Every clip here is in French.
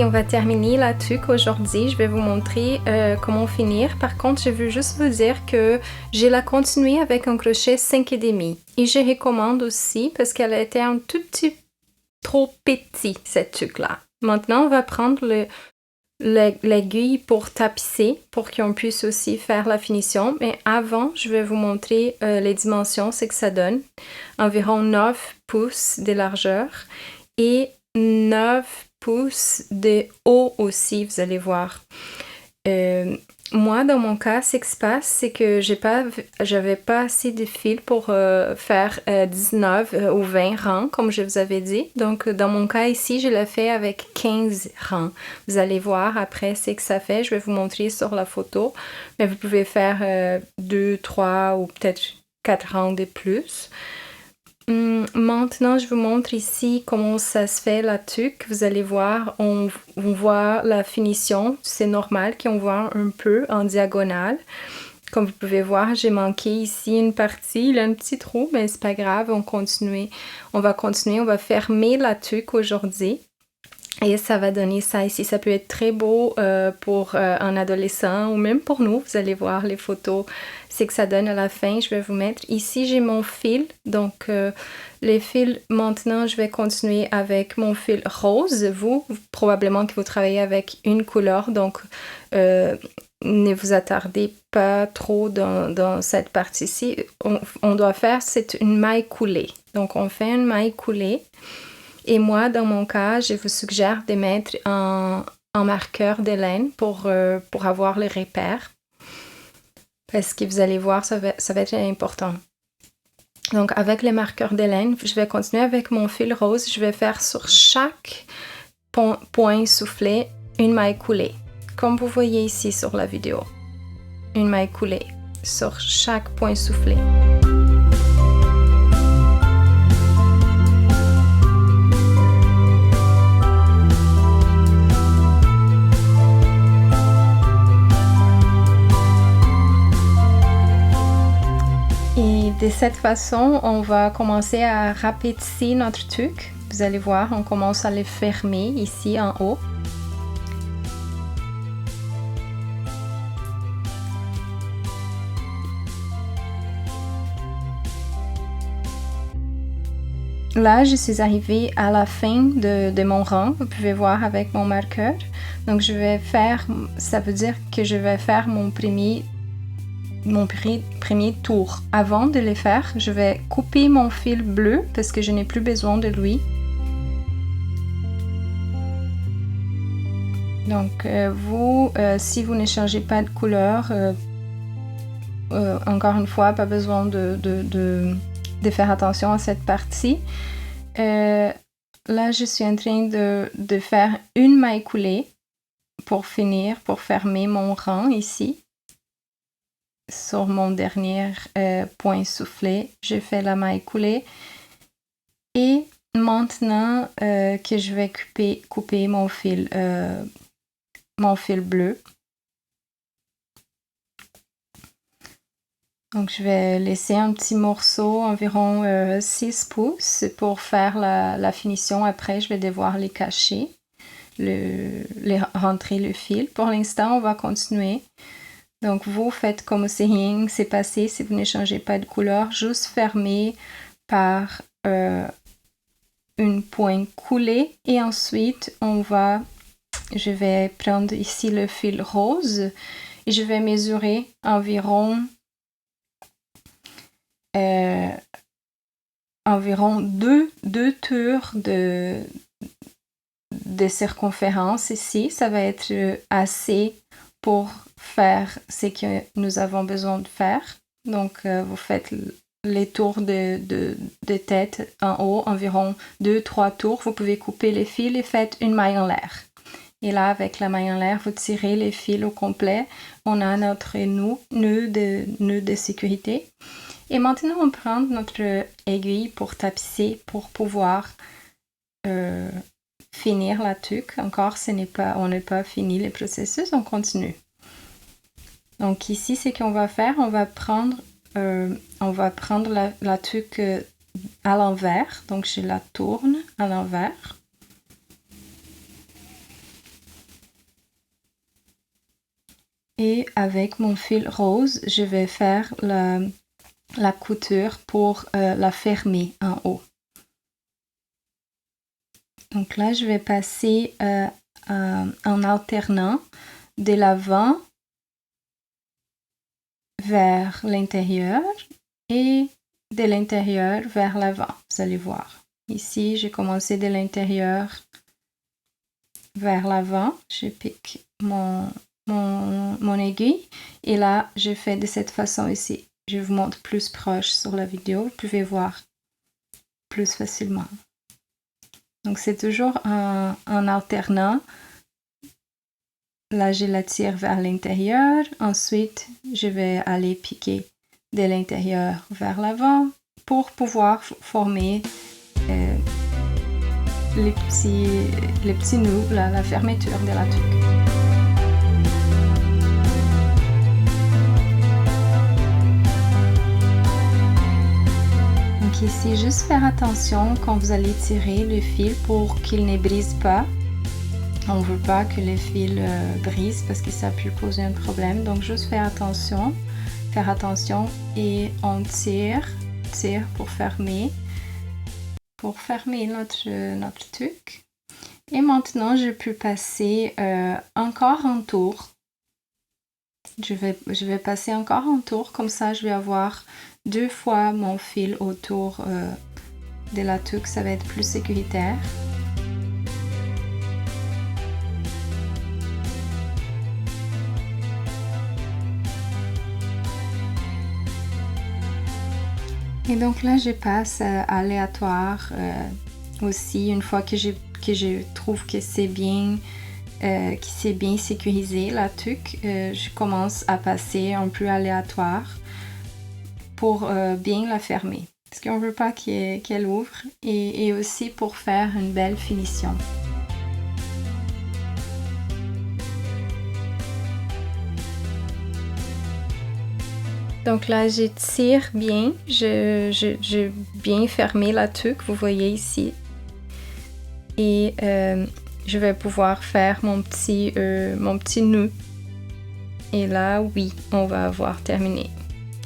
on va terminer la tuque aujourd'hui. Je vais vous montrer comment finir. Par contre, je veux juste vous dire que je l'ai continué avec un crochet 5,5. Et je recommande aussi parce qu'elle était un tout petit trop petit, cette tuque-là. Maintenant, on va prendre l'aiguille pour tapisser, pour qu'on puisse aussi faire la finition. Mais avant, je vais vous montrer les dimensions, ce que ça donne. Environ 9 pouces de largeur et 9 pouces de haut aussi, vous allez voir. Moi, dans mon cas, ce qui se passe, c'est que j'avais pas assez de fil pour faire 19 ou 20 rangs, comme je vous avais dit. Donc, dans mon cas ici, je l'ai fait avec 15 rangs. Vous allez voir après ce que ça fait. Je vais vous montrer sur la photo. Mais vous pouvez faire 2, 3 ou peut-être 4 rangs de plus. Maintenant, je vous montre ici comment ça se fait la tuque. Vous allez voir, on voit la finition. C'est normal qu'on voit un peu en diagonale. Comme vous pouvez voir, j'ai manqué ici une partie. Il y a un petit trou, mais c'est pas grave. On va continuer. On va fermer la tuque aujourd'hui. Et ça va donner ça ici. Ça peut être très beau pour un adolescent ou même pour nous. Vous allez voir les photos. C'est que ça donne à la fin. Je vais vous mettre ici, j'ai mon fil. Donc, les fils, maintenant, je vais continuer avec mon fil rose. Vous, probablement que vous travaillez avec une couleur. Donc, ne vous attardez pas trop dans cette partie-ci. On doit faire, c'est une maille coulée. Donc, on fait une maille coulée. Et moi, dans mon cas, je vous suggère de mettre un marqueur de laine pour avoir les repères. Parce que vous allez voir, ça va être important. Donc, avec les marqueurs de laine, je vais continuer avec mon fil rose. Je vais faire sur chaque point soufflé une maille coulée. Comme vous voyez ici sur la vidéo. Une maille coulée sur chaque point soufflé. De cette façon, on va commencer à rapetisser notre tuque. Vous allez voir, on commence à les fermer ici en haut. Là, je suis arrivée à la fin de mon rang. Vous pouvez voir avec mon marqueur. Donc, ça veut dire que je vais faire mon premier tour. Avant de les faire, je vais couper mon fil bleu parce que je n'ai plus besoin de lui. Donc, si vous ne changez pas de couleur, encore une fois, pas besoin de faire attention à cette partie. Là, je suis en train de faire une maille coulée pour fermer mon rang ici. Sur mon dernier point soufflé, je fais la maille coulée. Et maintenant que je vais couper mon fil bleu. Donc, je vais laisser un petit morceau, environ 6 pouces, pour faire la finition. Après, je vais devoir les cacher, rentrer le fil. Pour l'instant, on va continuer. Donc, vous faites comme si rien s'est passé si vous ne changez pas de couleur. Juste fermé par une pointe coulée. Et ensuite, je vais prendre ici le fil rose et je vais mesurer environ 2 tours de circonférence ici. Ça va être assez pour faire ce que nous avons besoin de faire. Donc, vous faites les tours de tête en haut, environ 2-3 tours. Vous pouvez couper les fils et faites une maille en l'air. Et là, avec la maille en l'air, vous tirez les fils au complet. On a notre nœud de sécurité. Et maintenant, on prend notre aiguille pour tapisser, pour pouvoir finir la tuque. Encore, on n'a pas fini le processus, on continue. Donc ici, ce qu'on va faire, on va prendre la tuque à l'envers. Donc je la tourne à l'envers. Et avec mon fil rose, je vais faire la couture pour la fermer en haut. Donc là, je vais passer en alternant de l'avant vers l'intérieur et de l'intérieur vers l'avant. Vous allez voir. Ici, j'ai commencé de l'intérieur vers l'avant. Je pique mon aiguille et là, je fais de cette façon ici. Je vous montre plus proche sur la vidéo. Vous pouvez voir plus facilement. Donc, c'est toujours en alternant. Là, je la tire vers l'intérieur. Ensuite, je vais aller piquer de l'intérieur vers l'avant pour pouvoir former les petits nœuds, la fermeture de la tuque. Donc ici, juste faire attention quand vous allez tirer le fil pour qu'il ne brise pas. On ne veut pas que le fil brise parce que ça peut poser un problème. Donc juste faire attention et on tire pour fermer notre tuque. Et maintenant, je peux passer encore un tour. Je vais passer encore un tour, comme ça je vais avoir 2 fois mon fil autour de la tuque, ça va être plus sécuritaire. Et donc là, je passe aléatoire aussi, une fois que je trouve que c'est bien sécurisé la tuque, je commence à passer un peu aléatoire pour bien la fermer. Parce qu'on ne veut pas qu'elle ouvre et aussi pour faire une belle finition. Donc là, je tire bien, j'ai bien fermé la tuque, vous voyez ici. Et je vais pouvoir faire mon petit nœud. Et là, oui, on va avoir terminé.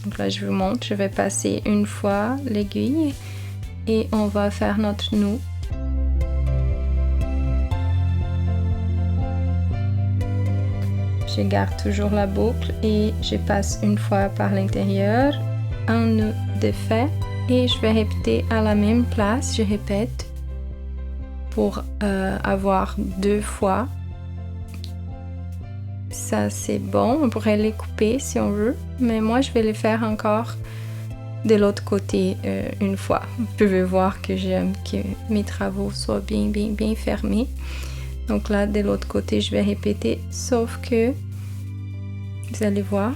Donc là, je vous montre, je vais passer une fois l'aiguille et on va faire notre nœud. Je garde toujours la boucle et je passe une fois par l'intérieur, un nœud de fait et je vais répéter à la même place, je répète pour avoir 2 fois. Ça c'est bon, on pourrait les couper si on veut, mais moi je vais les faire encore de l'autre côté une fois. Vous pouvez voir que j'aime que mes travaux soient bien fermés. Donc là, de l'autre côté, je vais répéter, sauf que, vous allez voir,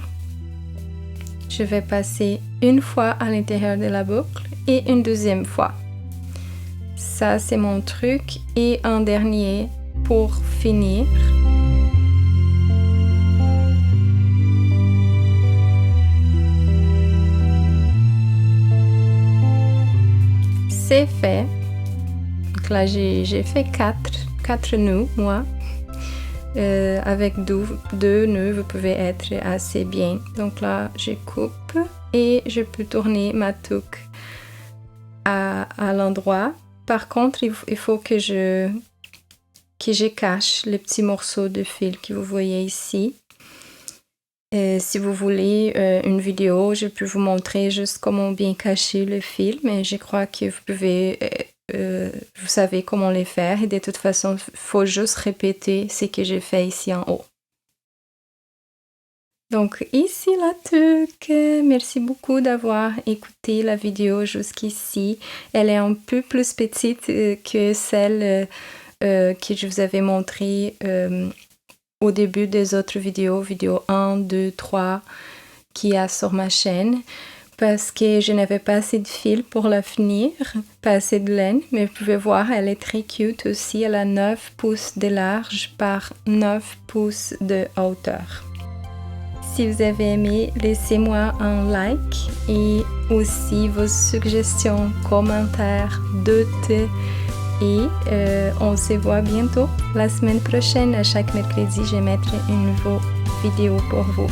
je vais passer une fois à l'intérieur de la boucle et une deuxième fois. Ça, c'est mon truc. Et un dernier pour finir. C'est fait. Donc là, j'ai fait 4 nœuds, moi. Avec 2 nœuds, vous pouvez être assez bien. Donc là, je coupe et je peux tourner ma tuque à l'endroit. Par contre, il faut que je cache les petits morceaux de fil que vous voyez ici. Si vous voulez une vidéo, je peux vous montrer juste comment bien cacher le fil, mais je crois que vous pouvez... vous savez comment les faire et de toute façon, il faut juste répéter ce que j'ai fait ici en haut. Donc ici la tuque, merci beaucoup d'avoir écouté la vidéo jusqu'ici. Elle est un peu plus petite que celle que je vous avais montrée au début des autres vidéos, vidéo 1, 2, 3, qu'il y a sur ma chaîne. Parce que je n'avais pas assez de fil pour la finir, pas assez de laine, mais vous pouvez voir, elle est très cute aussi. Elle a 9 pouces de large par 9 pouces de hauteur. Si vous avez aimé, laissez-moi un like et aussi vos suggestions, commentaires, doutes. Et on se voit bientôt la semaine prochaine. À chaque mercredi, je vais mettre une nouvelle vidéo pour vous.